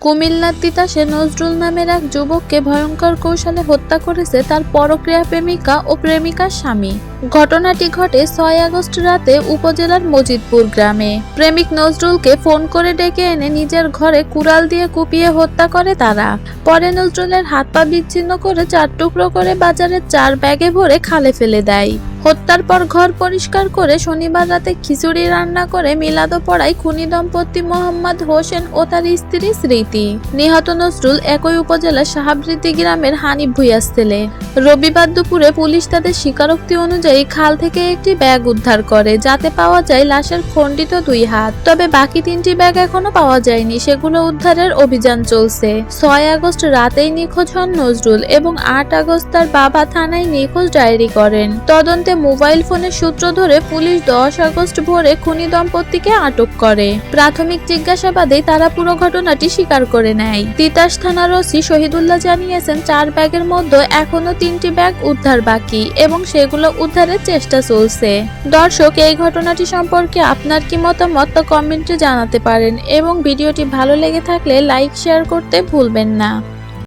কুমিল্লার তিতাসে নজরুল নামের এক যুবককে ভয়ঙ্কর কৌশলে হত্যা করেছে তার পরক্রিয়া প্রেমিকা ও প্রেমিকার স্বামী। ঘটনাটি ঘটে ৬ আগস্ট রাতে উপজেলার মজিদপুর গ্রামে। প্রেমিক নজরুলকে ফোন করে ডেকে এনে নিজের ঘরে কুড়াল দিয়ে কুপিয়ে হত্যা করে তারা। পরে নজরুলের হাত পা বিচ্ছিন্ন করে ৪ টুকরো করে বাজারের ৪ ব্যাগে ভরে খালে ফেলে দেয়। হত্যার পর ঘর পরিষ্কার করে শনিবার রাতে খিচুড়ি রান্না করে মিলাদ পড়ায় খুনি দম্পতি মোহাম্মদ হোসেন ও তার স্ত্রী স্মৃতি। নিহত নজরুল একই উপজেলার সাহাবৃত্তি গ্রামের হানিফ ভুঁইয়ার ছেলে। রবিবার দুপুরে পুলিশ তাদের স্বীকারোক্তি অনুযায়ী খাল থেকে একটি ব্যাগ উদ্ধার করে, যাতে পাওয়া যায় লাশের খণ্ডিত 2 হাত। তবে বাকি 3টি ব্যাগ এখনো পাওয়া যায়নি, সেগুলো উদ্ধারের অভিযান চলছে। ৬ আগস্ট রাতেই নিখোঁজ হন নজরুল এবং ৮ আগস্ট তার বাবা থানায় নিখোঁজ ডায়েরি করেন। তদন্তে মোবাইল ফোনের সূত্র ধরে পুলিশ ১০ আগস্ট ভোরে খুনি দম্পতিকে আটক করে। প্রাথমিক জিজ্ঞাসাবাদে তারা পুরো ঘটনাটি স্বীকার করে নেয়। তিতাস থানার ওসি শহীদুল্লাহ জানিয়েছেন 4 ব্যাগের মধ্যে এখনো 3টি ব্যাগ উদ্ধার বাকি এবং সেগুলো উদ্ধারের চেষ্টা চলছে। দর্শক, এই ঘটনাটি সম্পর্কে আপনার কি মতামত তা কমেন্টে জানাতে পারেন এবং ভিডিওটি ভালো লেগে থাকলে লাইক শেয়ার করতে ভুলবেন না।